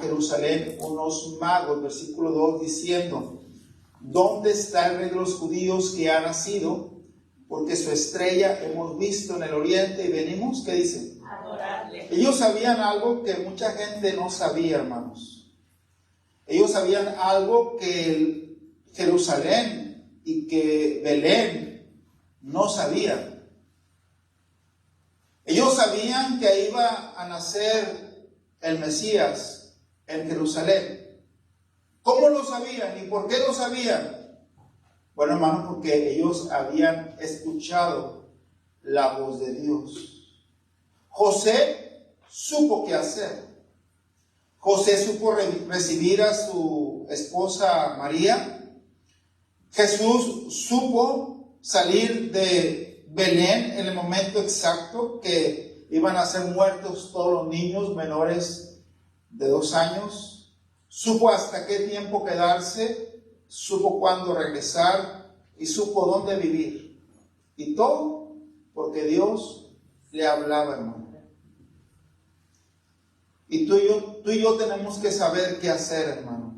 Jerusalén unos magos, versículo 2, diciendo: ¿dónde está el rey de los judíos que ha nacido? Porque su estrella hemos visto en el oriente y venimos, ¿qué dice? Adorarle. Ellos sabían algo que mucha gente no sabía, hermanos. Ellos sabían algo que Jerusalén y que Belén no sabían. Ellos sabían que iba a nacer el Mesías en Jerusalén. ¿Cómo lo sabían y por qué lo sabían? Bueno, hermano, porque ellos habían escuchado la voz de Dios. José supo qué hacer. José supo recibir a su esposa María. Jesús supo salir de Belén en el momento exacto que iban a ser muertos todos los niños menores de 2 años. Supo hasta qué tiempo quedarse, supo cuándo regresar y supo dónde vivir. Y todo porque Dios le hablaba, hermano. Y tú y yo tenemos que saber qué hacer, hermano.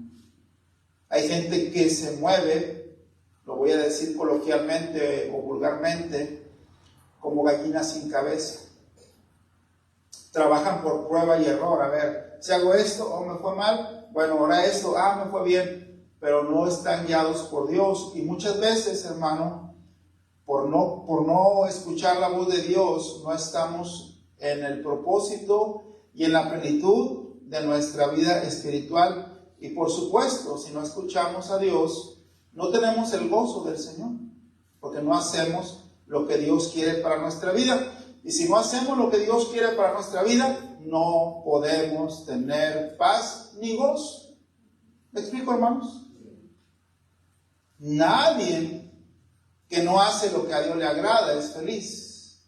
Hay gente que se mueve, lo voy a decir coloquialmente o vulgarmente, como gallina sin cabeza. Trabajan por prueba y error. A ver, si hago esto, me fue mal. Bueno, ahora esto, me fue bien. Pero no están guiados por Dios. Y muchas veces, hermano, por no escuchar la voz de Dios, no estamos en el propósito y en la plenitud de nuestra vida espiritual. Y por supuesto, si no escuchamos a Dios, no tenemos el gozo del Señor, porque no hacemos lo que Dios quiere para nuestra vida. Y si no hacemos lo que Dios quiere para nuestra vida, no podemos tener paz ni gozo. ¿Me explico, hermanos? Nadie que no hace lo que a Dios le agrada es feliz.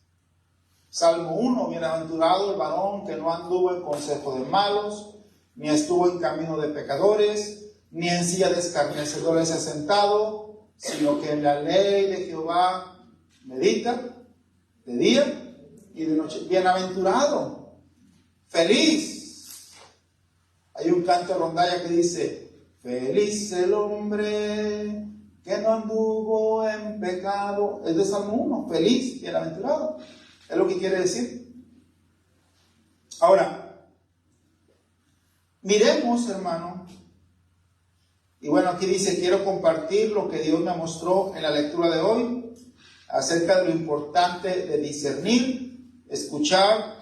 Salmo 1, bienaventurado el varón que no anduvo en consejo de malos, ni estuvo en camino de pecadores, ni en silla de escarnecedores se ha sentado, sino que en la ley de Jehová medita de día y de noche. Bienaventurado, feliz. Hay un canto de rondalla que dice: feliz el hombre que no anduvo en pecado. Es de Salmo 1, feliz, bienaventurado. Es lo que quiere decir. Ahora, miremos, hermano. Y bueno, aquí dice: quiero compartir lo que Dios me mostró en la lectura de hoy acerca de lo importante de discernir, escuchar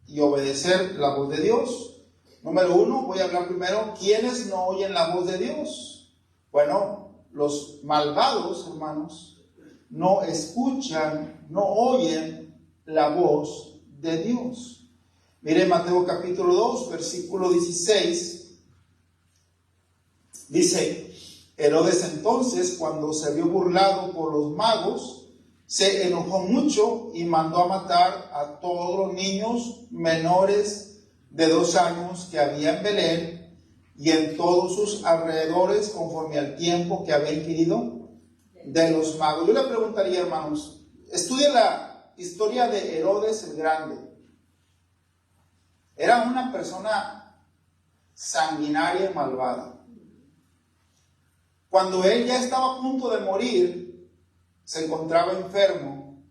y obedecer la voz de Dios. Número 1, voy a hablar primero: ¿quiénes no oyen la voz de Dios? Bueno, los malvados, hermanos, no escuchan, no oyen la voz de Dios. Mire Mateo capítulo 2, versículo 16. Dice: Herodes entonces, cuando se vio burlado por los magos, se enojó mucho y mandó a matar a todos los niños menores de 2 años que había en Belén y en todos sus alrededores, conforme al tiempo que había inquirido de los magos. Yo le preguntaría, hermanos, estudie la historia de Herodes el Grande. Era una persona sanguinaria y malvada. Cuando él ya estaba a punto de morir, se encontraba enfermo,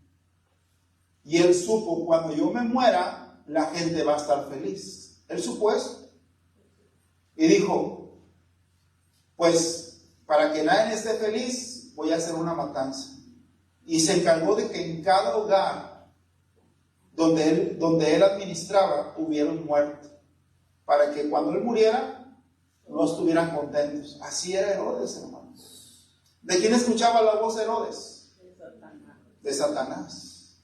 y él supo: cuando yo me muera, la gente va a estar feliz. Él supo eso. Y dijo: pues para que nadie esté feliz, voy a hacer una matanza. Y se encargó de que en cada hogar donde él administraba hubiera un muerto, para que cuando él muriera no estuvieran contentos. Así era Herodes, hermanos. ¿De quién escuchaba la voz de Herodes? De Satanás.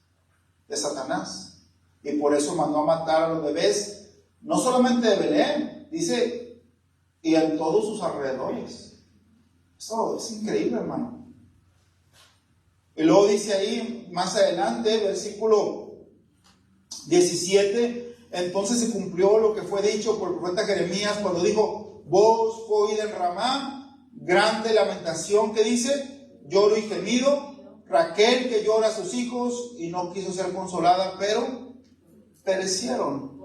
De Satanás. Y por eso mandó a matar a los bebés, no solamente de Belén, dice, y en todos sus alrededores. Eso es increíble, hermano. Y luego dice ahí, más adelante, versículo 17: entonces se cumplió lo que fue dicho por el profeta Jeremías cuando dijo: voz fue oída en Ramá, grande lamentación, que dice, lloro y gemido, Raquel que llora a sus hijos y no quiso ser consolada, pero perecieron.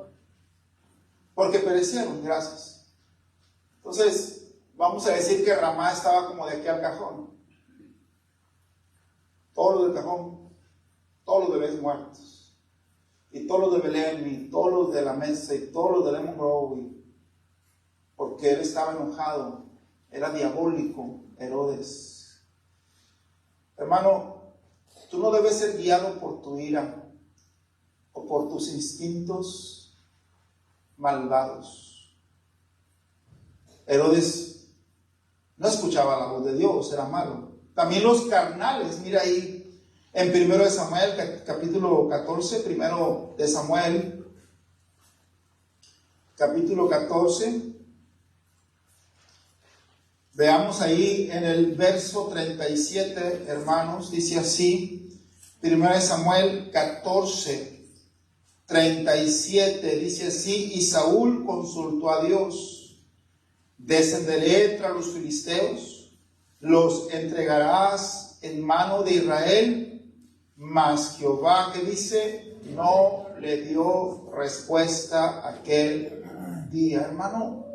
Porque perecieron, gracias. Entonces, vamos a decir que Ramá estaba como de aquí al cajón. Todos los del cajón, todos los bebés muertos, y todos los de Belén, y todos los de la mesa, y todos los de Lemon Grove, porque él estaba enojado, era diabólico, Herodes. Hermano, tú no debes ser guiado por tu ira o por tus instintos malvados. Herodes no escuchaba la voz de Dios, era malo. También los carnales, mira ahí en 1 de Samuel, capítulo 14, 1 de Samuel, capítulo 14. Veamos ahí en el verso 37, hermanos, dice así, 1 de Samuel 14, 37, dice así: y Saúl consultó a Dios, descenderé tras los filisteos, los entregarás en mano de Israel. Mas Jehová, que dice, no le dio respuesta aquel día. Hermano,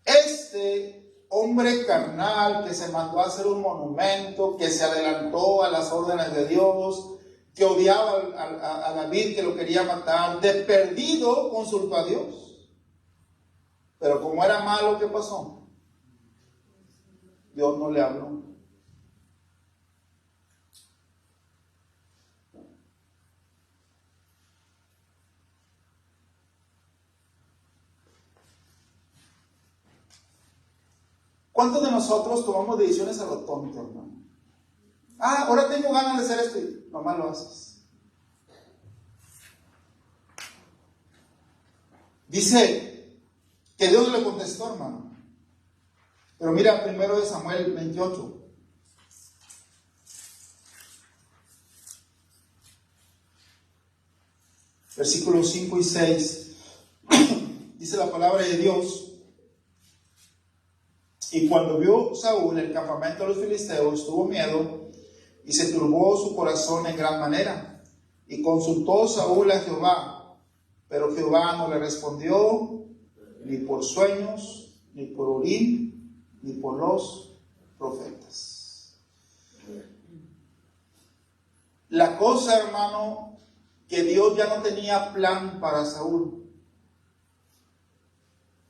este hombre carnal que se mandó a hacer un monumento, que se adelantó a las órdenes de Dios, que odiaba a David, que lo quería matar, de perdido consultó a Dios. Pero como era malo, ¿qué pasó? Dios no le habló. ¿Cuántos de nosotros tomamos decisiones a lo tonto, hermano? Ahora tengo ganas de hacer esto y nomás lo haces. Dice que Dios le contestó, hermano. Pero mira, 1 de Samuel 28. Versículos 5 y 6. Dice la palabra de Dios: y cuando vio Saúl el campamento de los filisteos, tuvo miedo y se turbó su corazón en gran manera. Y consultó Saúl a Jehová, pero Jehová no le respondió ni por sueños, ni por Urim, ni por los profetas. La cosa, hermano, que Dios ya no tenía plan para Saúl.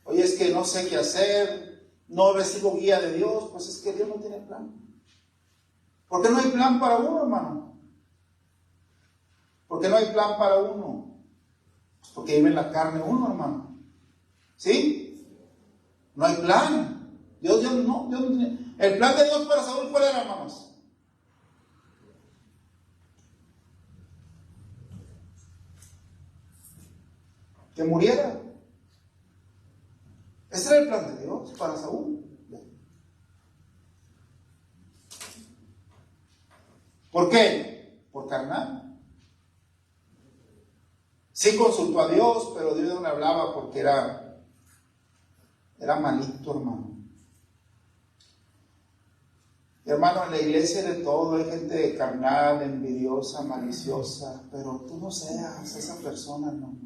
Oye, es que no sé qué hacer, no recibo guía de Dios. Pues es que Dios no tiene plan. ¿Por qué no hay plan para uno, hermano? ¿Por qué no hay plan para uno? Pues porque vive en la carne uno, hermano. ¿Sí? No hay plan. Dios no tiene. El plan de Dios para Saúl, ¿cuál era, hermanos? Que muriera. Ese era el plan de Dios para Saúl. ¿Por qué? Por carnal. Sí consultó a Dios, pero Dios no le hablaba porque era malito, hermano. Y hermano, en la iglesia de todo hay gente carnal, envidiosa, maliciosa, pero tú no seas esa persona, hermano.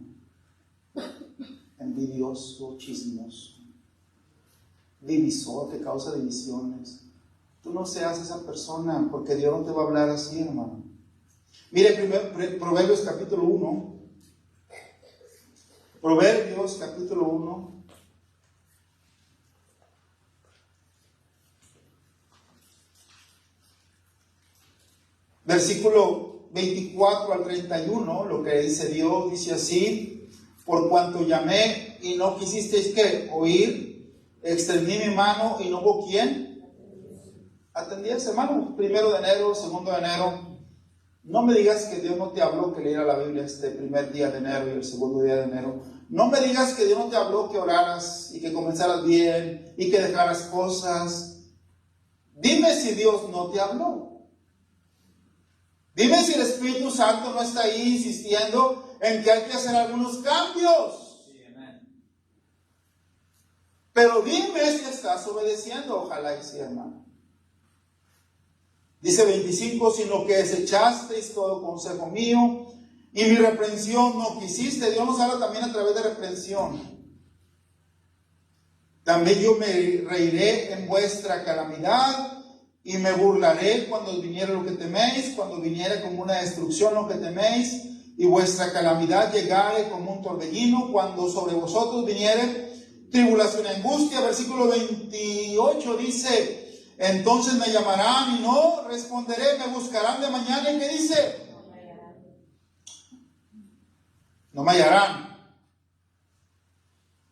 Envidioso, chismoso, divisor, que causa divisiones. Tú no seas esa persona, porque Dios no te va a hablar así, hermano. Mire, Proverbios capítulo 1. Proverbios capítulo 1. Versículo 24 al 31, lo que dice Dios, dice así: por cuanto llamé y no quisisteis, ¿qué? Oír, extendí mi mano y no hubo quien atendiese. Hermano, 1 de enero, 2 de enero, no me digas que Dios no te habló que leyera la Biblia este primer día de enero y el segundo día de enero. No me digas que Dios no te habló que oraras y que comenzaras bien y que dejaras cosas. Dime si Dios no te habló. Dime si el Espíritu Santo no está ahí insistiendo en que hay que hacer algunos cambios. Sí, pero dime si estás obedeciendo. Ojalá y sí, hermano. Dice 25: sino que desechasteis todo consejo mío y mi reprensión no quisiste. Dios nos habla también a través de reprensión. También yo me reiré en vuestra calamidad y me burlaré cuando viniere lo que teméis, cuando viniere como una destrucción lo que teméis, y vuestra calamidad llegare como un torbellino, cuando sobre vosotros viniere tribulación y angustia. Versículo 28 dice: entonces me llamarán y no responderé, me buscarán de mañana. ¿Y qué dice? No me hallarán.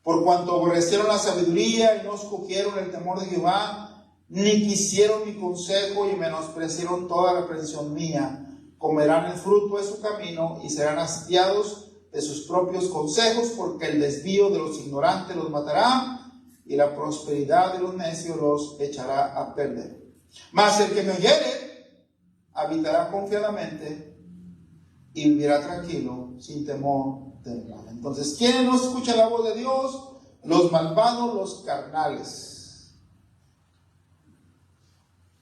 Por cuanto aborrecieron la sabiduría y no escogieron el temor de Jehová, ni quisieron mi consejo y menospreciaron toda reprensión mía, comerán el fruto de su camino y serán hastiados de sus propios consejos, porque el desvío de los ignorantes los matará y la prosperidad de los necios los echará a perder. Mas el que me oyere habitará confiadamente y vivirá tranquilo, sin temor del mal. Entonces, ¿quién no escucha la voz de Dios? Los malvados, los carnales.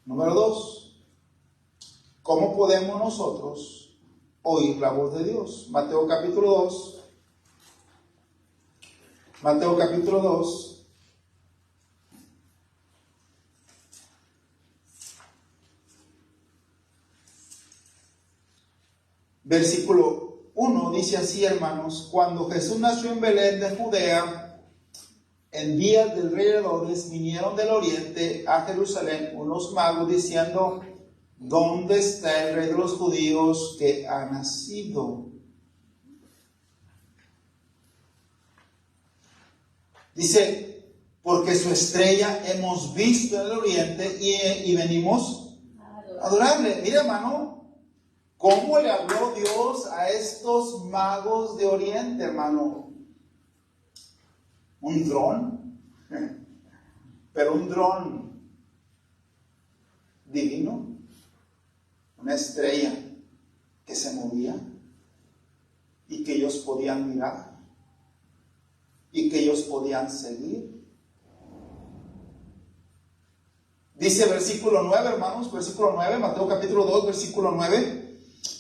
Número 2. ¿Cómo podemos nosotros oír la voz de Dios? Mateo capítulo 2. Mateo capítulo 2. Versículo 1 dice así, hermanos: cuando Jesús nació en Belén de Judea, en días del rey Herodes, vinieron del oriente a Jerusalén unos magos diciendo: ¿dónde está el rey de los judíos que ha nacido? Dice: porque su estrella hemos visto en el oriente y venimos a adorarle. Mira, hermano, ¿cómo le habló Dios a estos magos de oriente, hermano? ¿Un dron? Pero un dron divino, una estrella que se movía y que ellos podían mirar y que ellos podían seguir. Dice versículo 9, hermanos, versículo 9, Mateo capítulo 2, versículo 9.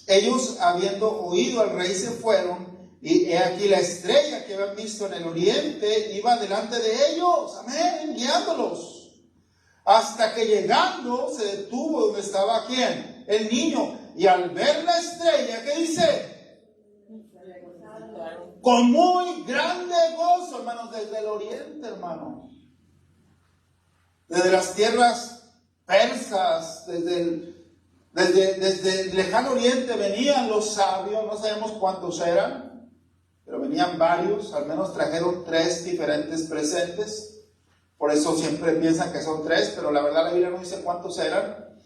Ellos, habiendo oído al rey, se fueron, y he aquí la estrella que habían visto en el oriente iba delante de ellos, amén, guiándolos, hasta que llegando se detuvo donde estaba ¿quién? El niño. Y al ver la estrella, ¿qué dice? Con muy grande gozo, hermanos, desde el oriente, hermano, desde las tierras persas, desde el lejano oriente venían los sabios. No sabemos cuántos eran, pero venían varios, al menos trajeron 3 diferentes presentes. Por eso siempre piensan que son 3, pero la verdad la Biblia no dice cuántos eran.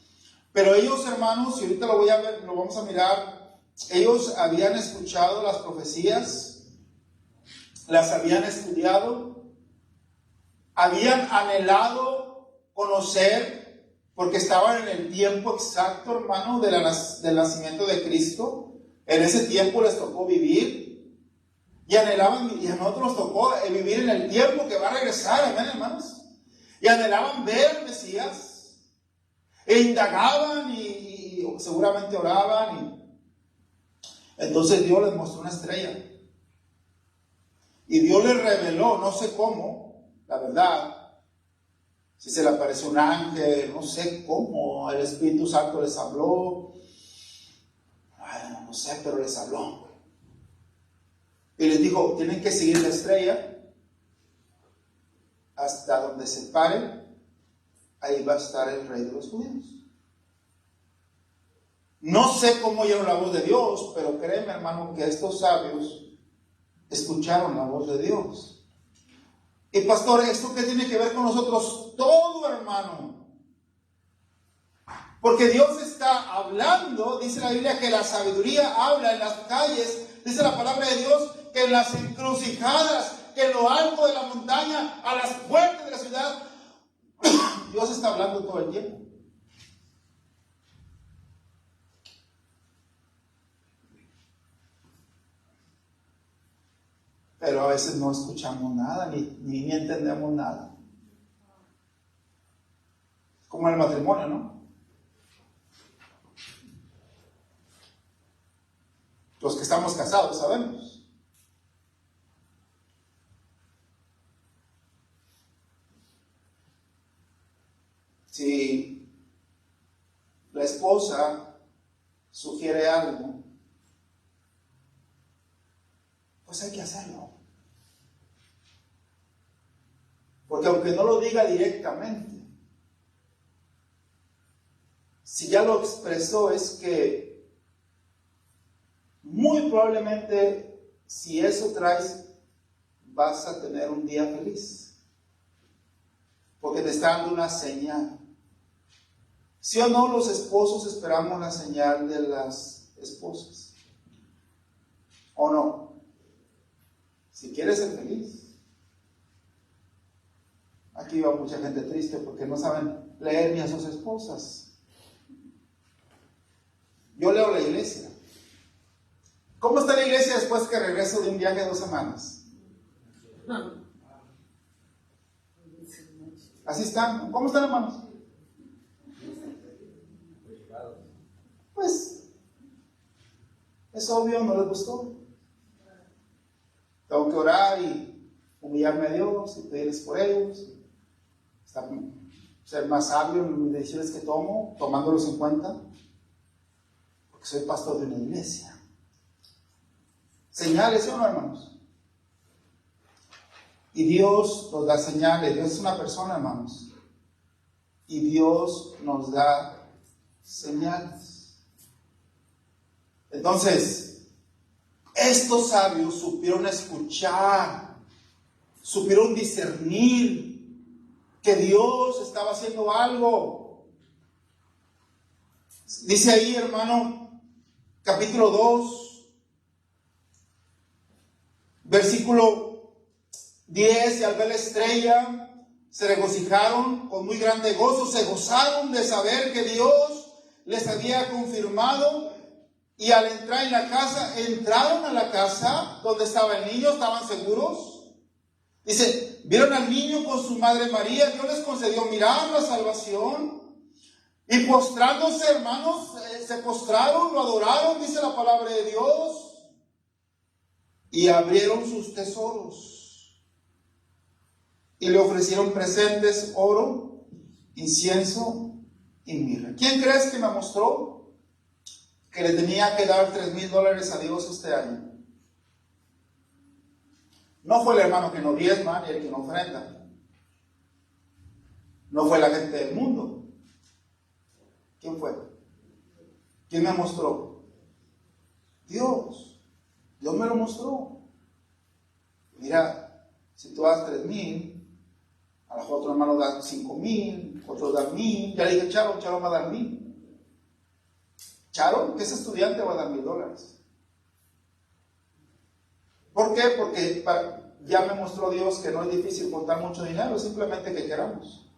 Pero ellos, hermanos, y ahorita lo vamos a mirar, ellos habían escuchado las profecías, las habían estudiado, habían anhelado conocer, porque estaban en el tiempo exacto, hermano, del nacimiento de Cristo. En ese tiempo les tocó vivir y anhelaban, y a nosotros nos tocó vivir en el tiempo que va a regresar, amén, hermanos. Y anhelaban ver al Mesías, e indagaban y seguramente oraban. Entonces Dios les mostró una estrella. Y Dios les reveló, no sé cómo, la verdad, si se le apareció un ángel, no sé cómo el Espíritu Santo les habló, no sé, pero les habló. Y les dijo: tienen que seguir la estrella hasta donde se paren, ahí va a estar el rey de los judíos. No sé cómo oyeron la voz de Dios, pero créeme, hermano, que estos sabios escucharon la voz de Dios. Y pastor, ¿esto qué tiene que ver con nosotros? Todo, hermano. Porque Dios está hablando, dice la Biblia que la sabiduría habla en las calles, dice la palabra de Dios que en las encrucijadas, que en lo alto de la montaña, a las puertas de la ciudad, Dios está hablando todo el tiempo. Pero a veces no escuchamos nada, ni entendemos nada. Como en el matrimonio, ¿no? Los que estamos casados sabemos. Si la esposa sugiere algo, pues hay que hacerlo. Porque aunque no lo diga directamente, si ya lo expresó, es que muy probablemente, si eso traes, vas a tener un día feliz. Porque te está dando una señal. ¿Sí o no los esposos esperamos la señal de las esposas? ¿O no? Si quieres ser feliz. Aquí va mucha gente triste porque no saben leer ni a sus esposas. Yo leo la iglesia. ¿Cómo está la iglesia después que regreso de un viaje de 2 semanas? Así están. ¿Cómo están, hermanos? Pues es obvio, no les gustó. Tengo que orar y humillarme a Dios y pedirles por ellos. Ser más sabio en mis decisiones que tomo, tomándolos en cuenta, porque soy pastor de una iglesia. Señales, ¿sí o no, hermanos? Y Dios nos da señales. Dios es una persona, hermanos, y Dios nos da señales. Entonces, estos sabios supieron escuchar, supieron discernir que Dios estaba haciendo algo. Dice ahí, hermano, capítulo 2, versículo 10, y al ver la estrella, se regocijaron con muy grande gozo, se gozaron de saber que Dios les había confirmado, y al entrar en la casa, entraron a la casa donde estaba el niño, estaban seguros. Dice, vieron al niño con su madre María, Dios les concedió mirar la salvación, y postrándose, hermanos, se postraron, lo adoraron, dice la palabra de Dios, y abrieron sus tesoros, y le ofrecieron presentes, oro, incienso y mirra. ¿Quién crees que me mostró que le tenía que dar $3,000 a Dios este año? No fue el hermano que no diezma ni el que no ofrenda. No fue la gente del mundo. ¿Quién fue? ¿Quién me mostró? Dios. Dios me lo mostró. Mira, si tú das 3,000, a lo mejor otro hermano da 5,000, otro da 1,000. Ya le dije, Charo va a dar 1,000. Charo, que es estudiante, va a dar $1,000. ¿Por qué? Porque ya me mostró Dios que no es difícil contar mucho dinero, simplemente que queramos.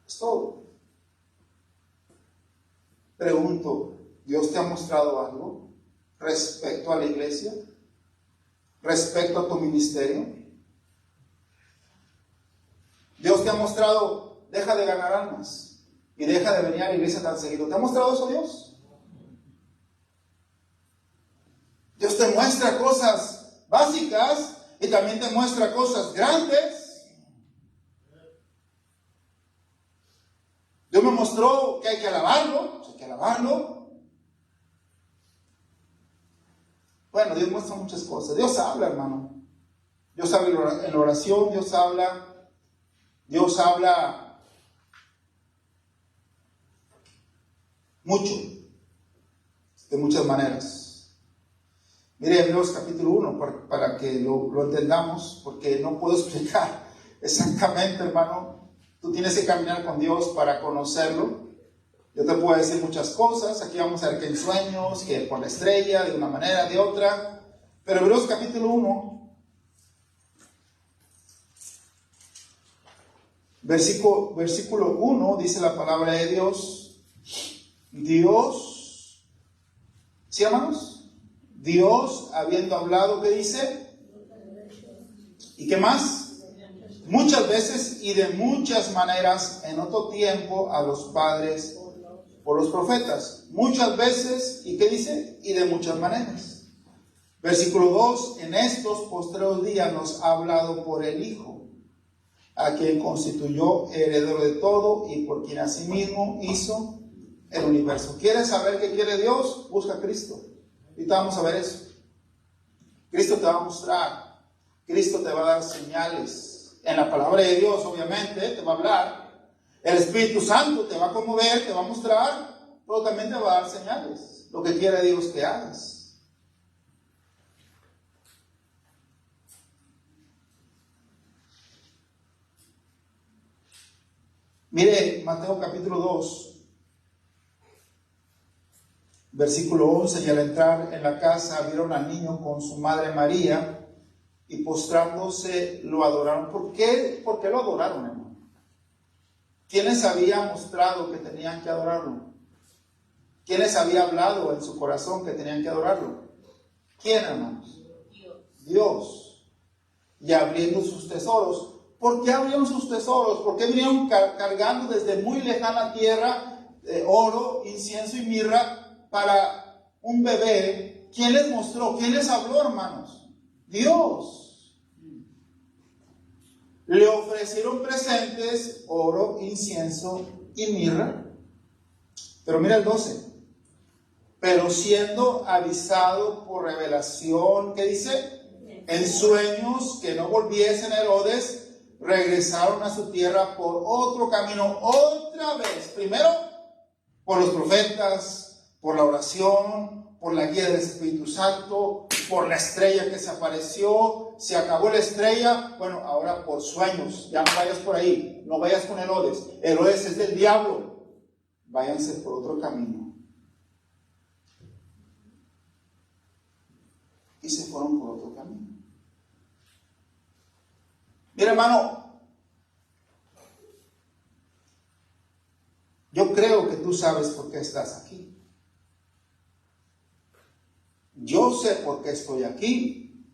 Es todo. Pregunto, ¿Dios te ha mostrado algo respecto a la iglesia? ¿Respecto a tu ministerio? Dios te ha mostrado, deja de ganar almas y deja de venir a la iglesia tan seguido. ¿Te ha mostrado eso Dios? Dios te muestra cosas básicas y también te muestra cosas grandes. Dios me mostró que hay que alabarlo, hay que alabarlo. Bueno, Dios muestra muchas cosas. Dios habla, hermano. Dios habla en oración, Dios habla mucho, de muchas maneras. Mire Hebreos capítulo 1 para que lo entendamos, porque no puedo explicar exactamente, hermano. Tú tienes que caminar con Dios para conocerlo. Yo te puedo decir muchas cosas. Aquí vamos a ver que en sueños, que por la estrella, de una manera, de otra. Pero Hebreos capítulo 1, versículo 1, dice la palabra de Dios. Dios, ¿sí, hermanos? Dios, habiendo hablado, ¿qué dice? ¿Y qué más? Muchas veces y de muchas maneras en otro tiempo a los padres por los profetas, muchas veces, ¿y qué dice? Y de muchas maneras. Versículo 2, en estos postreros días nos ha hablado por el Hijo, a quien constituyó heredero de todo y por quien asimismo hizo el universo. ¿Quieres saber qué quiere Dios? Busca a Cristo. Ahorita vamos a ver eso. Cristo te va a mostrar, Cristo te va a dar señales. En la palabra de Dios, obviamente, te va a hablar. El Espíritu Santo te va a conmover, te va a mostrar, pero también te va a dar señales. Lo que quiere Dios que hagas. Mire, Mateo capítulo 2, versículo 11, y al entrar en la casa vieron al niño con su madre María, y postrándose lo adoraron. ¿Por qué lo adoraron, hermano? ¿Quién les había mostrado que tenían que adorarlo? ¿Quién les había hablado en su corazón que tenían que adorarlo? ¿Quién, hermanos? Dios. Y abriendo sus tesoros. ¿Por qué abrieron sus tesoros? ¿Por qué vinieron cargando desde muy lejana tierra oro, incienso y mirra para un bebé? ¿Quién les mostró? ¿Quién les habló, hermanos? Dios. Le ofrecieron presentes, oro, incienso y mirra. Pero mira el 12. Pero siendo avisado por revelación, ¿qué dice? En sueños, que no volviesen a Herodes, regresaron a su tierra por otro camino, otra vez. Primero, por los profetas, por la oración, por la guía del Espíritu Santo, por la estrella que se apareció. Se acabó la estrella, bueno, ahora por sueños. Ya no vayas por ahí, no vayas con Herodes. Herodes es del diablo. Váyanse por otro camino. Y se fueron por otro camino. Mira, hermano, yo creo que tú sabes por qué estás aquí. Yo sé por qué estoy aquí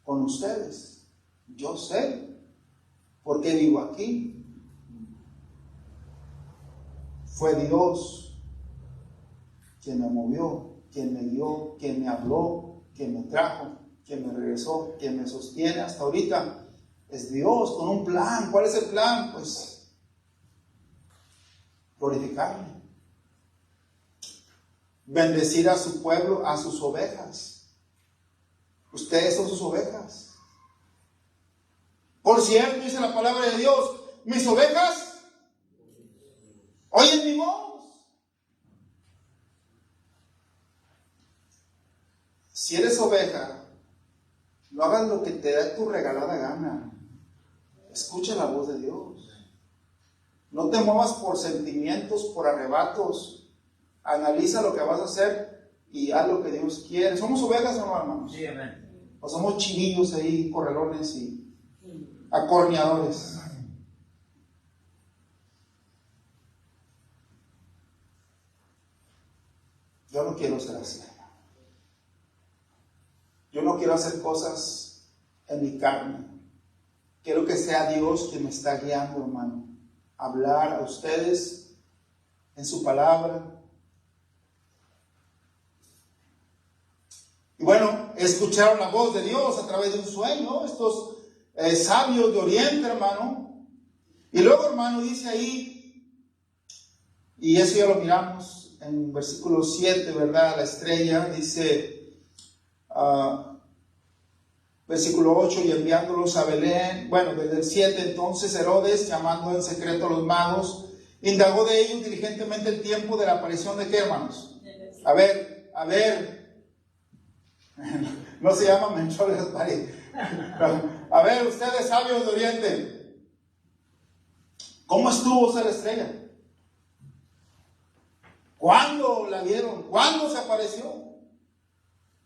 con ustedes. Yo sé por qué vivo aquí. Fue Dios quien me movió, quien me dio, quien me habló, quien me trajo, quien me regresó, quien me sostiene hasta ahorita. Es Dios con un plan. ¿Cuál es el plan? Pues glorificarme, bendecir a su pueblo, a sus ovejas. Ustedes son sus ovejas. Por cierto, dice la palabra de Dios, mis ovejas oyen mi voz. Si eres oveja, no hagas lo que te da tu regalada gana. Escucha la voz de Dios. No te muevas por sentimientos, por arrebatos. Analiza lo que vas a hacer y haz lo que Dios quiere. ¿Somos ovejas o no, hermanos? Sí, amén. O somos chinillos ahí, correlones y acorneadores. Yo no quiero ser así. Yo no quiero hacer cosas en mi carne. Quiero que sea Dios quien me está guiando, hermano. Hablar a ustedes en su palabra. Y bueno, escucharon la voz de Dios a través de un sueño, estos sabios de Oriente, hermano. Y luego, hermano, dice ahí, y eso ya lo miramos en versículo 7, ¿verdad? La estrella, dice... versículo 8, y enviándolos a Belén, bueno, desde el 7, entonces Herodes, llamando en secreto a los magos, indagó de ellos diligentemente el tiempo de la aparición de ¿qué, hermanos? A ver, no se llama Melchor Gaspari. A ver, ustedes sabios de Oriente, ¿cómo estuvo esa estrella? ¿Cuándo la vieron? ¿Cuándo se apareció?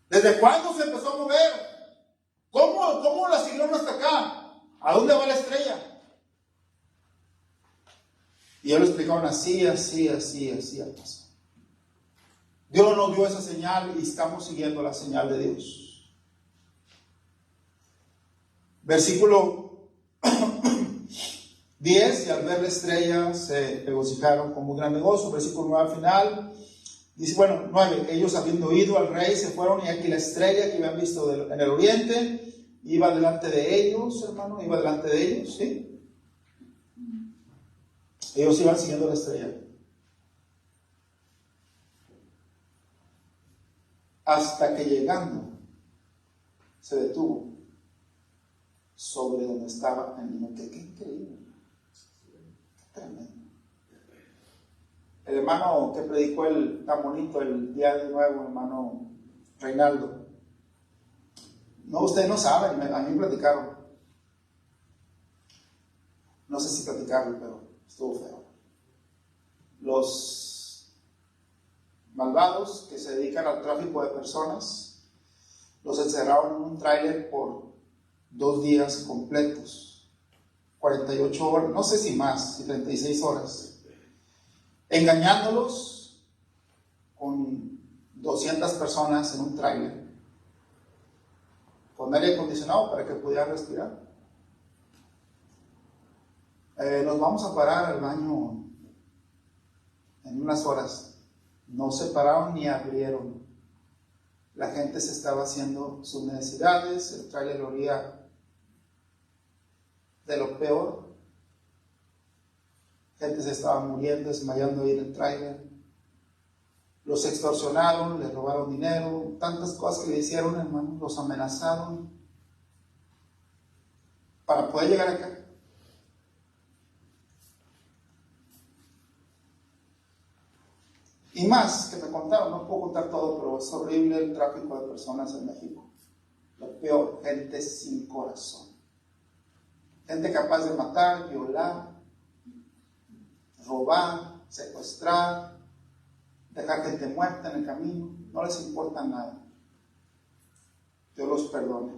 ¿Desde cuándo se empezó a mover? ¿Cómo la siguieron hasta acá? ¿A dónde va la estrella? Y ellos lo explicaron así pasó. Dios nos dio esa señal y estamos siguiendo la señal de Dios. Versículo 10, y al ver la estrella se regocijaron con muy grande gozo. Versículo 9 al final. Dice, bueno, 9, ellos habiendo oído al rey se fueron, y aquí la estrella que habían visto en el oriente iba delante de ellos, hermano, iba delante de ellos, ¿sí? Ellos iban siguiendo la estrella. Hasta que llegando se detuvo sobre donde estaba el niño. Qué increíble, qué tremendo. El hermano que predicó tan bonito el día de nuevo, hermano Reinaldo. No, ustedes no saben, a mí me platicaron. No sé si platicaron, pero estuvo feo. Los malvados que se dedican al tráfico de personas, los encerraron en un tráiler por 2 días completos, 48 horas, no sé si más, si 36 horas. Engañándolos con 200 personas en un tráiler con aire acondicionado para que pudieran respirar. Nos vamos a parar al baño en unas horas. No se pararon ni abrieron. La gente se estaba haciendo sus necesidades, el tráiler olía de lo peor. Gente se estaba muriendo, desmayando ahí en el tráiler. Los extorsionaron, les robaron dinero, tantas cosas que le hicieron, hermano. Los amenazaron para poder llegar acá. Y más que me contaron, no puedo contar todo, pero es horrible el tráfico de personas en México. Lo peor, gente sin corazón. Gente capaz de matar, violar, robar, secuestrar, dejar gente muerta en el camino. No les importa nada. Dios los perdone.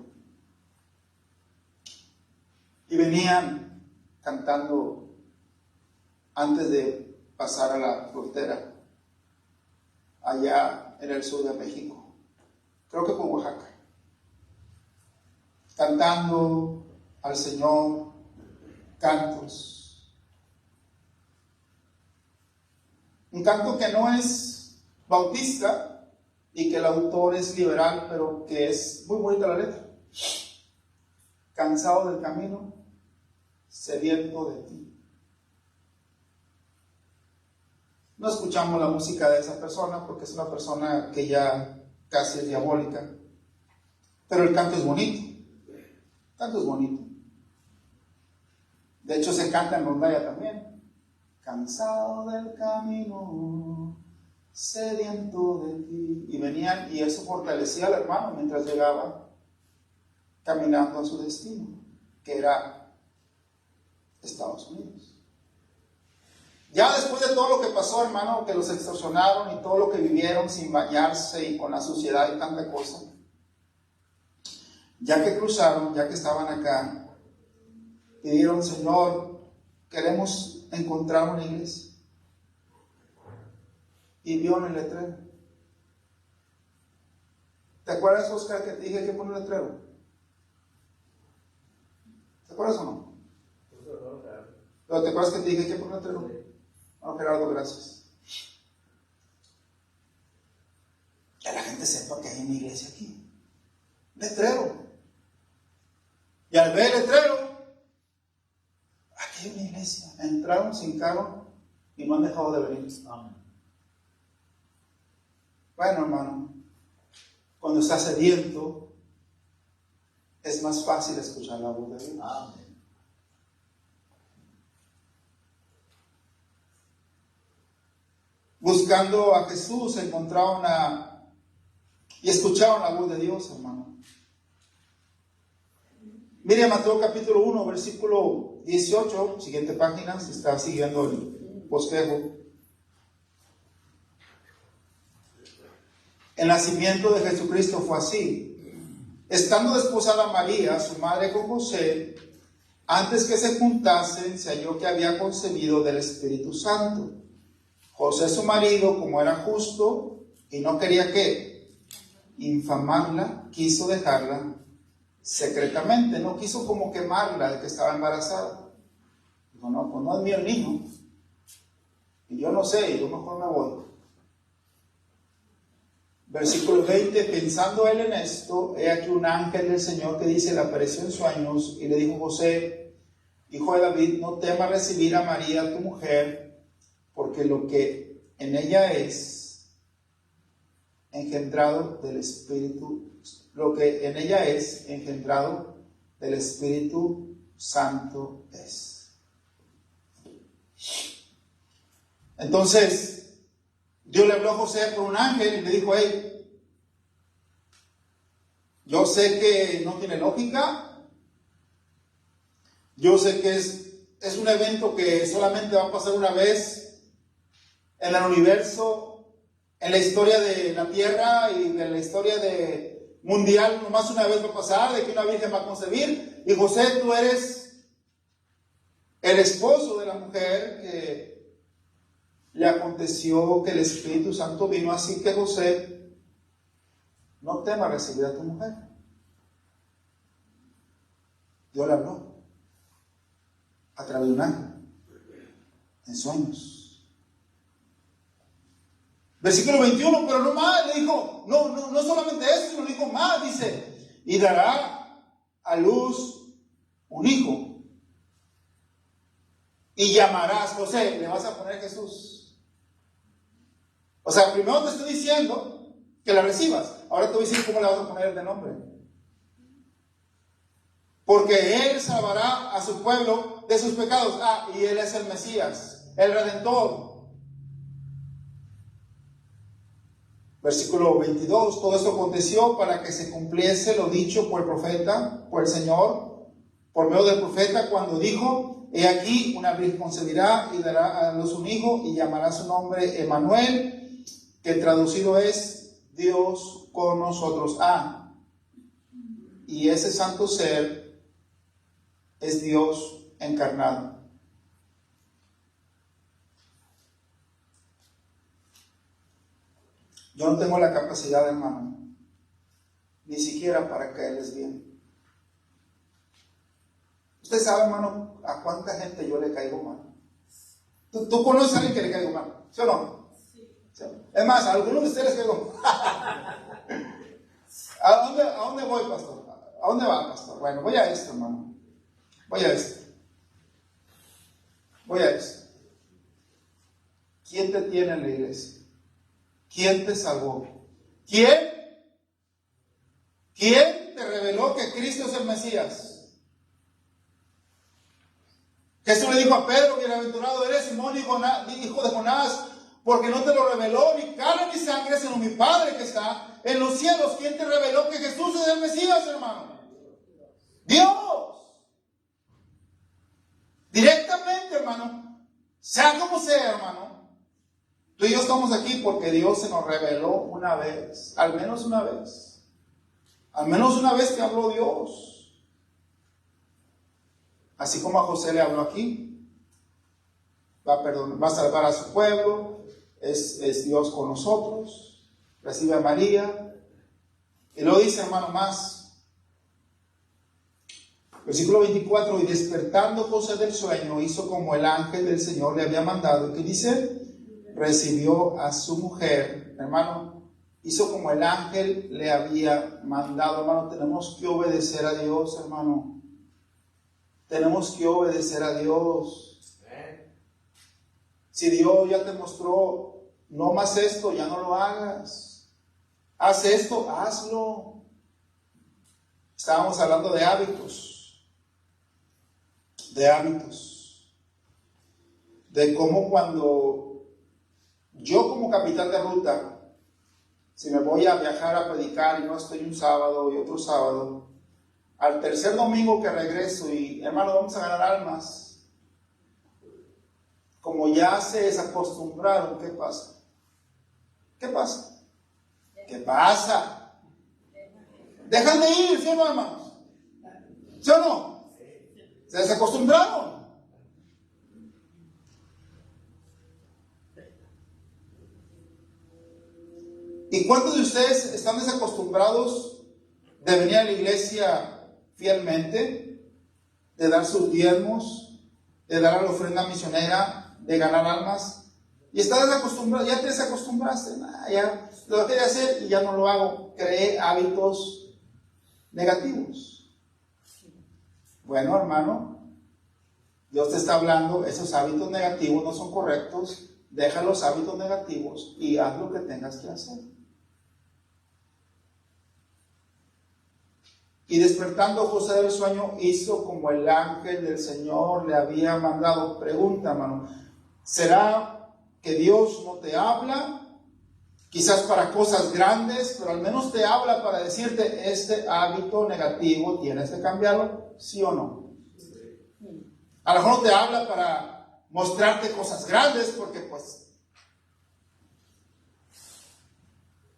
Y venían cantando antes de pasar a la frontera, allá en el sur de México, creo que por Oaxaca, cantando al Señor cantos. Un canto que no es bautista y que el autor es liberal, pero que es muy bonita la letra. Cansado del camino, sediento de ti. No escuchamos la música de esa persona porque es una persona que ya casi es diabólica. Pero el canto es bonito. El canto es bonito. De hecho, se canta en rondalla también. Cansado del camino, sediento de ti. Y venían, y eso fortalecía al hermano mientras llegaba caminando a su destino, que era Estados Unidos. Ya después de todo lo que pasó, hermano, que los extorsionaron y todo lo que vivieron sin bañarse y con la suciedad y tanta cosa, ya que cruzaron, ya que estaban acá, pidieron: Señor, queremos encontrar una iglesia. Y vio en el letrero. ¿Te acuerdas, Oscar, que te dije que poner el letrero? ¿Te acuerdas o no? ¿Pero te acuerdas que te dije que poner el letrero? No, Gerardo, gracias. Que la gente sepa que hay una iglesia aquí. Letrero. Y al ver el letrero, aquí hay una iglesia. Entraron, se hincaron y no han dejado de venir. Amén. Bueno, hermano, cuando estás sediento, es más fácil escuchar la voz de Dios. Amén. Buscando a Jesús, encontraron y escucharon la voz de Dios, hermano. Mire Mateo capítulo 1, versículo 18, siguiente página, si está siguiendo el bosquejo. El nacimiento de Jesucristo fue así. Estando desposada María, su madre, con José, antes que se juntasen, se halló que había concebido del Espíritu Santo. José, su marido, como era justo y no quería infamarla, quiso dejarla secretamente. No quiso como quemarla de que estaba embarazada. Dijo: Dijo, no, pues no es mío el niño. Y yo no sé, yo mejor me voy. Versículo 20, pensando él en esto, he aquí un ángel del Señor que dice, le apareció en sueños y le dijo, José, hijo de David, no temas recibir a María, tu mujer, porque lo que en ella es engendrado del Espíritu, lo que en ella es engendrado del Espíritu Santo es. Entonces, Dios le habló a José por un ángel y le dijo, hey, yo sé que no tiene lógica, yo sé que es un evento que solamente va a pasar una vez en el universo, en la historia de la tierra y en la historia mundial, nomás una vez va a pasar, de que una virgen va a concebir, y José, tú eres el esposo de la mujer que le aconteció que el Espíritu Santo vino, así que José, no temas recibir a tu mujer. Dios le habló a través de un ángel, en sueños. Versículo 21, pero no más, le dijo, no solamente eso, sino le dijo más, dice, y dará a luz un hijo, y llamarás, José, le vas a poner Jesús. O sea, primero te estoy diciendo que la recibas. Ahora te voy a decir cómo le vas a poner de nombre. Porque Él salvará a su pueblo de sus pecados. Y Él es el Mesías, el Redentor. Versículo 22. Todo esto aconteció para que se cumpliese lo dicho por el profeta, por el Señor, por medio del profeta, cuando dijo, he aquí, una virgen concebirá y dará a luz un hijo y llamará su nombre Emmanuel, que traducido es Dios con nosotros. Y ese santo ser es Dios encarnado. Yo no tengo la capacidad, hermano, ni siquiera para caerles bien. Usted sabe, hermano, a cuánta gente yo le caigo mal. ¿Tú conoces a alguien que le caigo mal? ¿Sí o no? Es más, a algunos de ustedes les digo, ¿a dónde voy, pastor? ¿A dónde va, pastor? Bueno, voy a esto, hermano. Voy a esto. ¿Quién te tiene en la iglesia? ¿Quién te salvó? ¿Quién te reveló que Cristo es el Mesías? Jesús le dijo a Pedro, bienaventurado eres Simón, hijo de Jonás, porque no te lo reveló ni carne ni sangre, sino mi Padre que está en los cielos. ¿Quién te reveló que Jesús es el Mesías, hermano? Dios. Directamente, hermano. Sea como sea, hermano. Tú y yo estamos aquí porque Dios se nos reveló una vez. Al menos una vez. Al menos una vez te habló Dios. Así como a José le habló aquí. Va a salvar a su pueblo. Es Dios con nosotros. Recibe a María. Y luego dice, hermano, más. Versículo 24. Y despertando José del sueño, hizo como el ángel del Señor le había mandado. ¿Qué dice? Recibió a su mujer. Hermano, hizo como el ángel le había mandado. Hermano, tenemos que obedecer a Dios, hermano. Tenemos que obedecer a Dios. Si Dios ya te mostró, no más esto, ya no lo hagas. Haz esto, hazlo. Estábamos hablando de hábitos. De cómo cuando yo como capitán de ruta, si me voy a viajar a predicar y no estoy un sábado y otro sábado, al tercer domingo que regreso y hermano, vamos a ganar almas. Como ya se desacostumbraron, ¿qué pasa? ¿Qué pasa? Dejan de ir, ¿sí o no, hermanos? ¿Sí o no? Se desacostumbraron. ¿Y cuántos de ustedes están desacostumbrados de venir a la iglesia fielmente, de dar sus diezmos, de dar a la ofrenda misionera, de ganar almas. Y estás acostumbrado, ya te desacostumbraste, ya lo dejé de hacer y ya no lo hago. Creé hábitos negativos. Bueno, hermano, Dios te está hablando, esos hábitos negativos no son correctos. Deja los hábitos negativos y haz lo que tengas que hacer. Y despertando José del sueño, hizo como el ángel del Señor le había mandado. Pregunta, hermano, ¿será que Dios no te habla? Quizás para cosas grandes, pero al menos te habla para decirte, este hábito negativo tienes que cambiarlo, ¿sí o no? A lo mejor no te habla para mostrarte cosas grandes, porque pues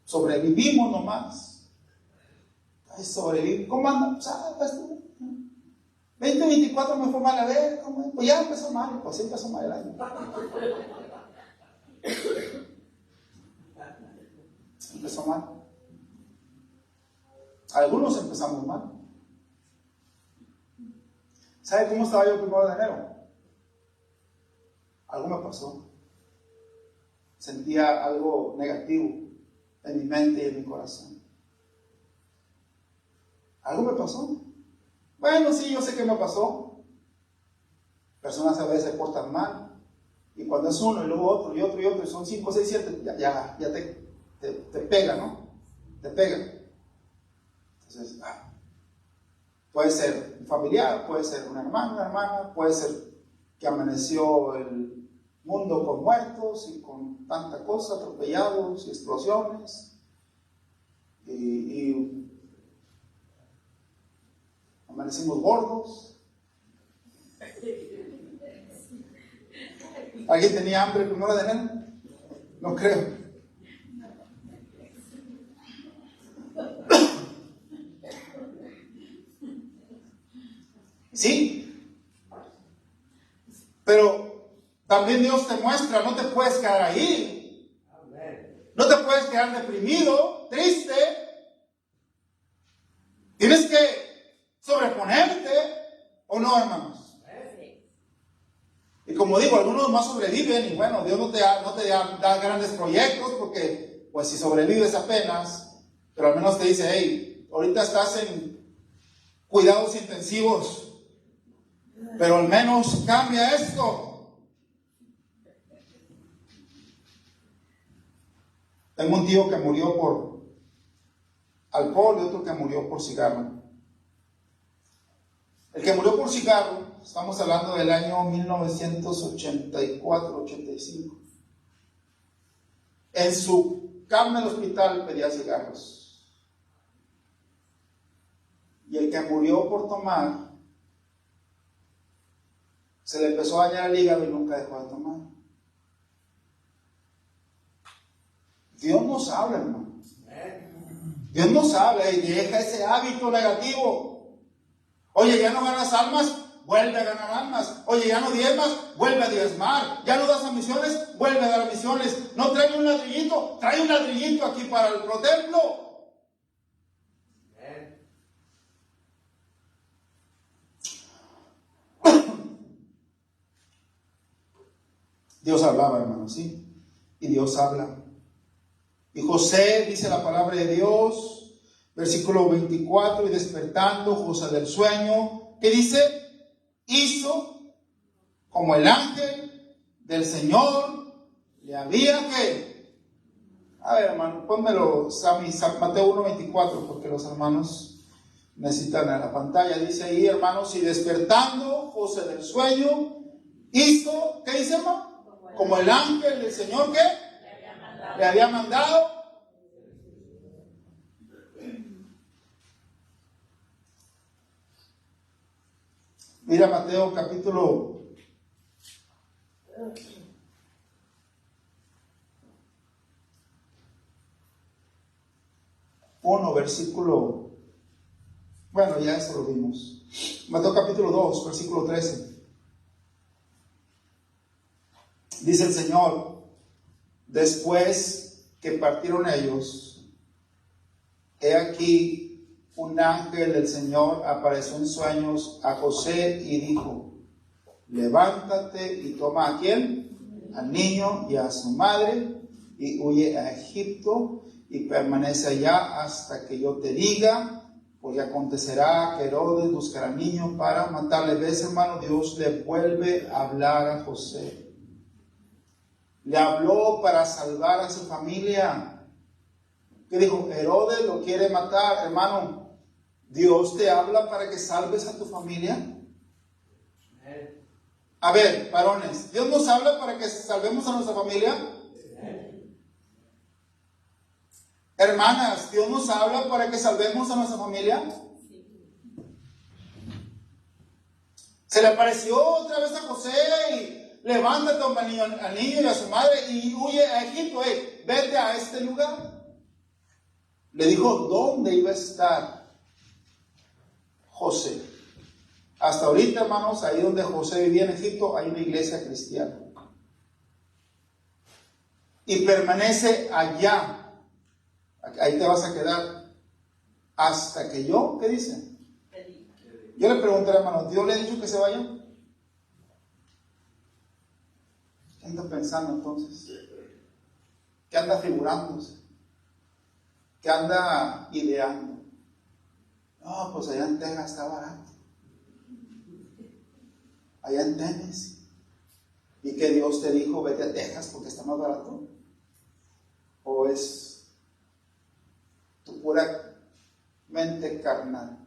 sobrevivimos nomás. Ay, sobrevivir. ¿Cómo anda? ¿Sabes tú? 2024 me fue mal, a ver, ¿cómo? Pues ya empezó mal, pues sí empezó mal el año. Empezó mal. Algunos empezamos mal. ¿Sabe cómo estaba yo el 1 de enero? Algo me pasó. Sentía algo negativo en mi mente y en mi corazón. Algo me pasó. Bueno, sí, yo sé que me pasó. Personas a veces se portan mal. Y cuando es uno y luego otro y otro y otro, y son 5, 6, 7, ya te pega, ¿no? Te pega. Entonces, puede ser un familiar, puede ser una hermana, puede ser que amaneció el mundo con muertos y con tanta cosa, atropellados y explosiones. Y amanecimos gordos. ¿Alguien tenía hambre el 1 de enero? No creo. Sí, pero también Dios te muestra, no te puedes quedar ahí. No te puedes quedar deprimido, triste. Tienes que sobreponerte, ¿o no, hermanos? Y como digo, algunos más sobreviven y bueno, Dios no te da grandes proyectos porque pues si sobrevives apenas, pero al menos te dice, hey, ahorita estás en cuidados intensivos, pero al menos cambia esto. Tengo un tío que murió por alcohol y otro que murió por cigarro. El que murió por cigarro, estamos hablando del año 1984-85. En su cama del hospital pedía cigarros. Y el que murió por tomar, se le empezó a dañar el hígado y nunca dejó de tomar. Dios nos habla, hermano. Dios nos habla y deja ese hábito negativo. Oye, ya no ganas almas, vuelve a ganar almas. Oye, ya no diezmas, vuelve a diezmar. Ya no das a misiones, vuelve a dar a misiones. No trae un ladrillito, trae un ladrillito aquí para el templo. Dios hablaba, hermano, ¿sí? Y Dios habla. Y José, dice la palabra de Dios, versículo 24, y despertando José del sueño, ¿qué dice? Hizo como el ángel del Señor le había que. A ver, hermano, pónmelo, Mateo 1:24, porque los hermanos necesitan a la pantalla. Dice ahí, hermanos, y despertando José del sueño, hizo, ¿qué dice, hermano? Como el ángel del Señor, ¿qué? Le había mandado. Mira Mateo capítulo 1, versículo, bueno, ya eso lo vimos. Mateo capítulo 2, versículo 13. Dice el Señor, después que partieron ellos, he aquí un ángel del Señor apareció en sueños a José y dijo, levántate y toma ¿a quién? Al niño y a su madre y huye a Egipto y permanece allá hasta que yo te diga, porque acontecerá que Herodes buscará al niño para matarle. ¿Ves, hermano? Dios le vuelve a hablar a José. Le habló para salvar a su familia. ¿Qué dijo? Herodes lo quiere matar, hermano. Dios te habla para que salves a tu familia. A ver, varones, ¿Dios nos habla para que salvemos a nuestra familia? Hermanas, ¿Dios nos habla para que salvemos a nuestra familia? Se le apareció otra vez a José y levántate, toma al niño y a su madre y huye a Egipto. Vete a este lugar. Le dijo dónde iba a estar José. Hasta ahorita, hermanos, ahí donde José vivía en Egipto, hay una iglesia cristiana. Y permanece allá. Ahí te vas a quedar. Hasta que yo, ¿qué dice? Yo le pregunté, hermano, ¿Dios le ha dicho que se vaya? ¿Qué anda pensando entonces? ¿Qué anda figurándose? ¿Qué anda ideando? No, pues allá en Texas está barato. Allá en Tennessee. ¿Y que Dios te dijo vete a Texas porque está más barato? ¿O es tu pura mente carnal?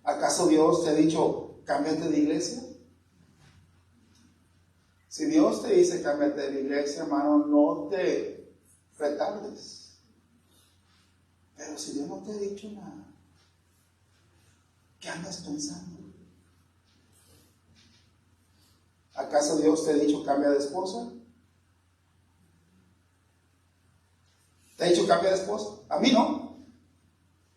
¿Acaso Dios te ha dicho cámbiate de iglesia? Si Dios te dice cámbiate de iglesia, hermano, no te retardes. Pero si Dios no te ha dicho nada, ¿qué andas pensando? ¿Acaso Dios te ha dicho cambia de esposa? ¿Te ha dicho cambia de esposa? A mí no.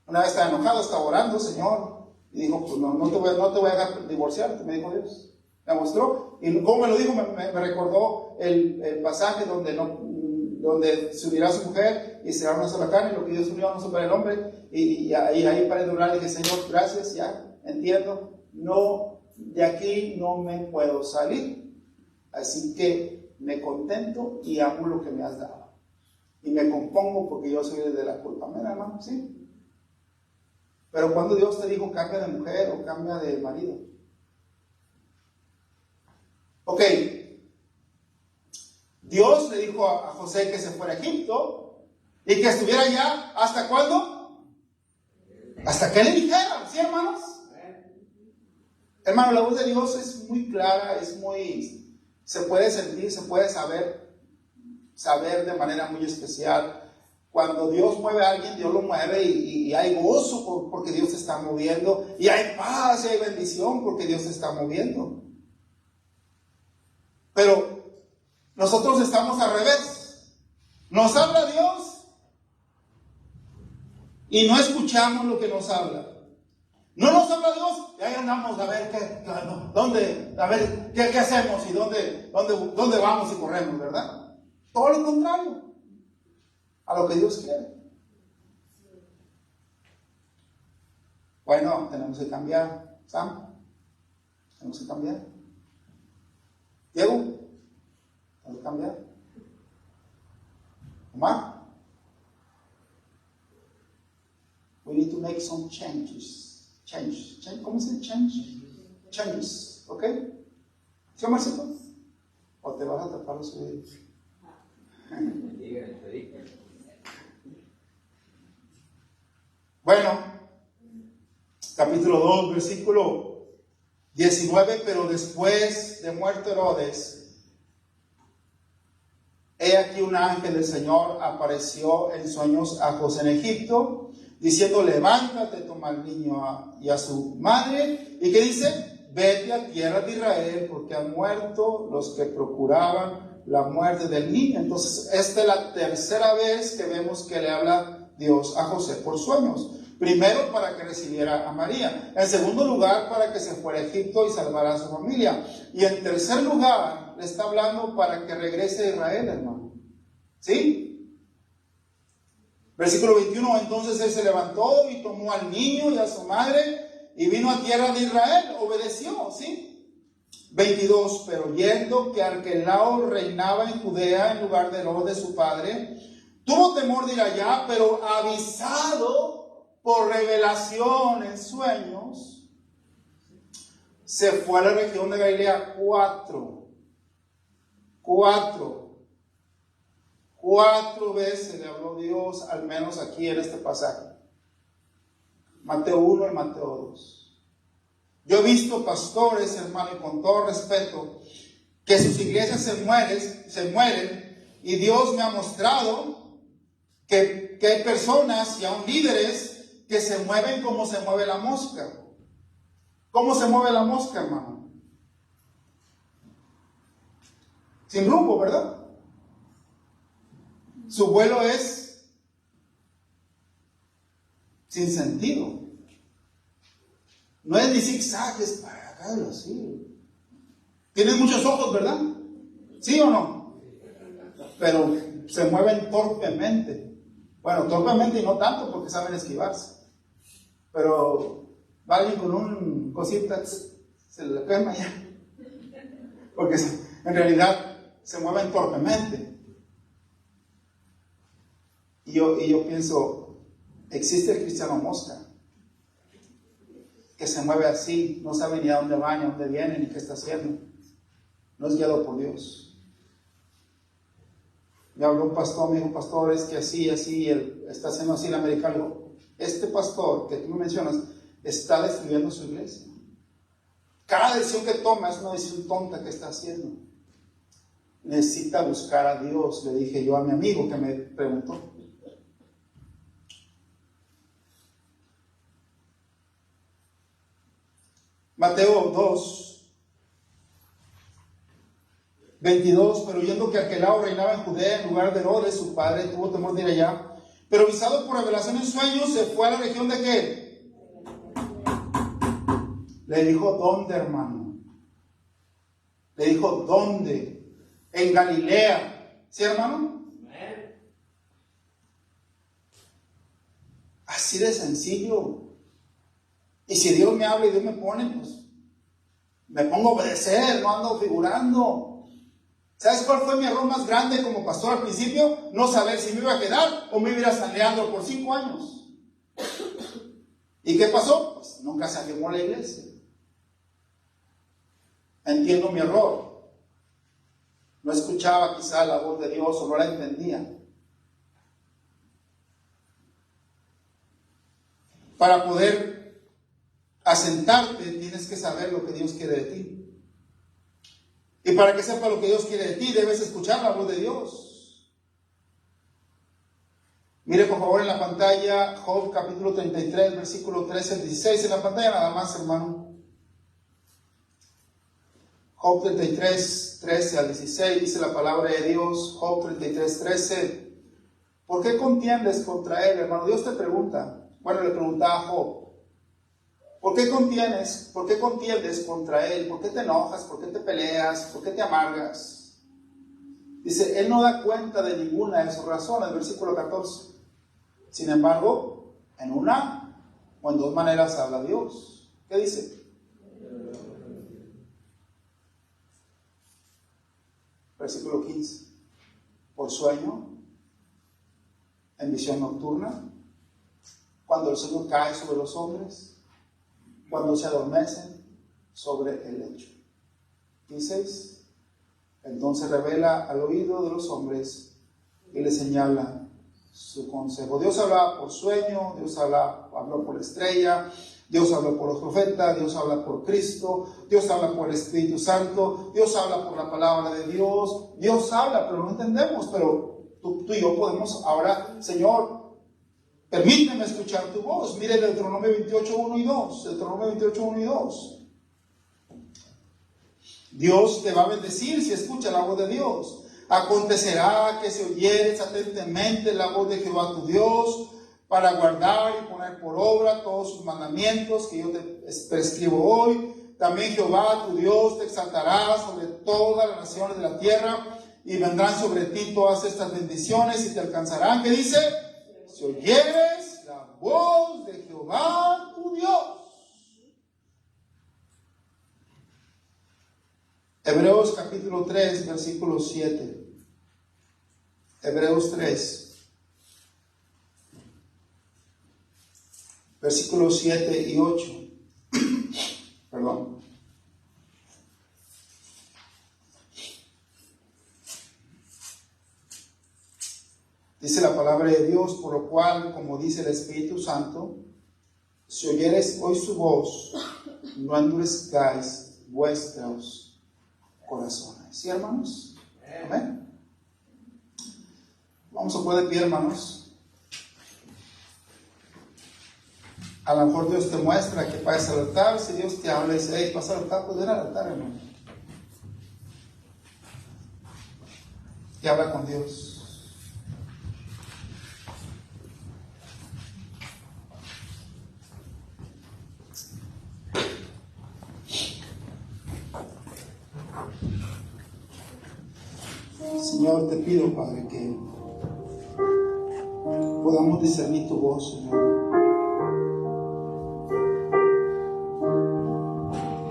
Una vez estaba enojado, estaba orando, Señor, y dijo, pues no te voy a dejar divorciarte, me dijo Dios. Me mostró, y como me lo dijo, me recordó el pasaje donde se unirá su mujer y será una sola carne, y lo que Dios unió no separa el hombre, y ahí para de orar, dije, Señor, gracias, ya entiendo, no, de aquí no me puedo salir, así que me contento y hago lo que me has dado, y me compongo porque yo soy de la culpa. Mira, hermano, sí. Pero cuando Dios te dijo cambia de mujer o cambia de marido. Ok, Dios le dijo a José que se fuera a Egipto y que estuviera allá, ¿hasta cuándo? Hasta que le dijera, ¿sí, hermanos? Hermano, la voz de Dios es muy clara, se puede sentir, se puede saber de manera muy especial. Cuando Dios mueve a alguien, Dios lo mueve y hay gozo porque Dios se está moviendo, y hay paz y hay bendición porque Dios se está moviendo. Pero nosotros estamos al revés. Nos habla Dios y no escuchamos lo que nos habla. No nos habla Dios y ahí andamos a ver qué hacemos y dónde vamos y corremos, ¿verdad? Todo lo contrario a lo que Dios quiere. Bueno, tenemos que cambiar, Sam. Tenemos que cambiar. Diego, tenemos que cambiar. Omar, we need to make some changes. ¿Cómo se dice? Changes, ¿ok? ¿Sí, Omarcito? ¿O te vas a tapar los oídos? Bueno, capítulo 2, versículo 19, pero después de muerto Herodes, he aquí un ángel del Señor apareció en sueños a José en Egipto, diciendo, levántate, toma al niño y a su madre, y que dice, vete a tierra de Israel, porque han muerto los que procuraban la muerte del niño. Entonces, esta es la tercera vez que vemos que le habla Dios a José por sueños. Primero, para que recibiera a María. En segundo lugar, para que se fuera a Egipto y salvara a su familia. Y en tercer lugar, le está hablando para que regrese a Israel, hermano. ¿Sí? Versículo 21, entonces él se levantó y tomó al niño y a su madre y vino a tierra de Israel, obedeció, ¿sí? 22, pero oyendo que Arquelao reinaba en Judea en lugar de Herodes su padre, tuvo temor de ir allá, pero avisado por revelación en sueños, se fue a la región de Galilea. Cuatro veces le habló Dios, al menos aquí en este pasaje. Mateo 1 y Mateo 2. Yo he visto pastores, hermano, y con todo respeto, que sus iglesias se mueren, y Dios me ha mostrado que hay personas y aún líderes que se mueven como se mueve la mosca. ¿Cómo se mueve la mosca, hermano? Sin rumbo, ¿verdad? Su vuelo es sin sentido. No es ni zigzag, es para acá, así. Tienen muchos ojos, ¿verdad? ¿Sí o no? Pero se mueven torpemente. Bueno, torpemente y no tanto porque saben esquivarse. Pero va alguien con un cosita, se le quema ya. Porque en realidad se mueven torpemente. Y yo pienso, existe el cristiano mosca, que se mueve así, no sabe ni a dónde va, ni a dónde viene, ni qué está haciendo. No es guiado por Dios. Me habló un pastor, me dijo, pastor, es que así, él está haciendo así el americano. Este pastor que tú me mencionas está destruyendo su iglesia. Cada decisión que toma es una decisión tonta que está haciendo. Necesita buscar a Dios, le dije yo a mi amigo que me preguntó. Mateo 2, 22, pero oyendo que Arquelao reinaba en Judea en lugar de Herodes, su padre, tuvo temor de ir allá. Pero avisado por revelación en sueños, se fue a la región de ¿qué? Le dijo, ¿dónde, hermano? Le dijo, ¿dónde? En Galilea. ¿Sí, hermano? Así de sencillo. Y si Dios me habla y Dios me pone, pues me pongo a obedecer, no ando figurando. ¿Sabes cuál fue mi error más grande como pastor al principio? No saber si me iba a quedar o me iba a ir a San Leandro por 5 años. ¿Y qué pasó? Pues nunca se animó la iglesia. Entiendo mi error. No escuchaba quizá la voz de Dios o no la entendía. Para poder asentarte, tienes que saber lo que Dios quiere de ti. Y para que sepa lo que Dios quiere de ti, debes escuchar la voz de Dios. Mire por favor en la pantalla Job capítulo 33, versículo 13 al 16. En la pantalla nada más, hermano. Job 33, 13 al 16, dice la palabra de Dios. Job 33, 13. ¿Por qué contiendes contra él, hermano? Dios te pregunta. Bueno, le preguntaba a Job. ¿Por qué contiendes contra él? ¿Por qué te enojas? ¿Por qué te peleas? ¿Por qué te amargas? Dice, él no da cuenta de ninguna de sus razones, versículo 14. Sin embargo, en una o en dos maneras habla Dios. ¿Qué dice? Versículo 15. Por sueño, en visión nocturna, cuando el sueño cae sobre los hombres, cuando se adormecen sobre el lecho. 16. Entonces revela al oído de los hombres y les señala su consejo. Dios habla por sueño, Dios habló por estrella, Dios habla por los profetas, Dios habla por Cristo, Dios habla por el Espíritu Santo, Dios habla por la palabra de Dios. Dios habla, pero no entendemos. Pero tú y yo podemos ahora, Señor, permíteme escuchar tu voz. Mire Deuteronomio 28, 1 y 2. Deuteronomio 28, 1 y 2. Dios te va a bendecir si escuchas la voz de Dios. Acontecerá que si oyeres atentamente la voz de Jehová tu Dios, para guardar y poner por obra todos sus mandamientos que yo te prescribo hoy, también Jehová tu Dios te exaltará sobre todas las naciones de la tierra, y vendrán sobre ti todas estas bendiciones y te alcanzarán. ¿Qué dice? Si oyeres la voz de Jehová tu Dios. Hebreos capítulo 3, versículo 7. Hebreos 3, versículos 7 y 8. Perdón. Dice la palabra de Dios, por lo cual, como dice el Espíritu Santo, si oyeres hoy su voz, no endurezcáis vuestros corazones. ¿Sí, hermanos? Amén. Vamos a poner de pie, hermanos. A lo mejor Dios te muestra que pases al altar. Si Dios te habla y dice, hey, pasa al altar, pues ven al altar, hermano. Y habla con Dios. Señor, te pido, Padre, que podamos discernir tu voz, Señor.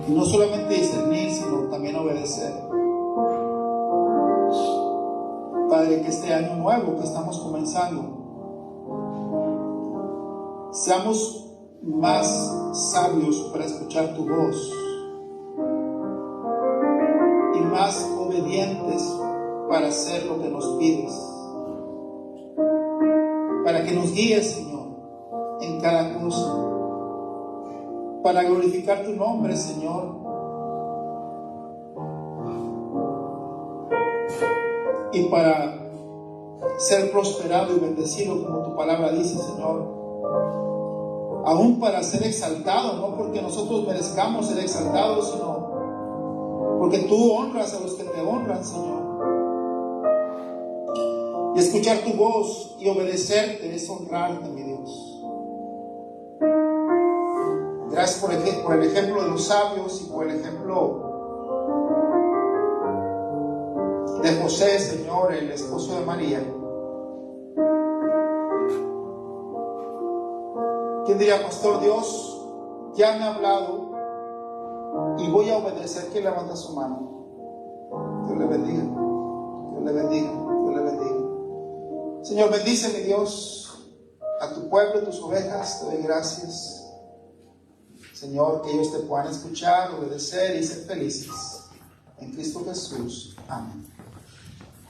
Y no solamente discernir, sino también obedecer. Padre, que este año nuevo que estamos comenzando, seamos más sabios para escuchar tu voz y más obedientes para hacer lo que nos pides, para que nos guíes, Señor, en cada cosa, para glorificar tu nombre, Señor, y para ser prosperado y bendecido, como tu palabra dice, Señor, aún para ser exaltado, no porque nosotros merezcamos ser exaltados, sino porque tú honras a los que te honran, Señor. Y escuchar tu voz y obedecerte es honrarte, mi Dios. Gracias por el ejemplo de los sabios y por el ejemplo de José, Señor, el esposo de María. ¿Quién diría, pastor? Dios ya me ha hablado y voy a obedecer. ¿Quién levanta su mano? Dios le bendiga. Dios le bendiga. Dios le bendiga. Señor, bendice, mi Dios, a tu pueblo, tus ovejas. Te doy gracias, Señor, que ellos te puedan escuchar, obedecer y ser felices. En Cristo Jesús. Amén.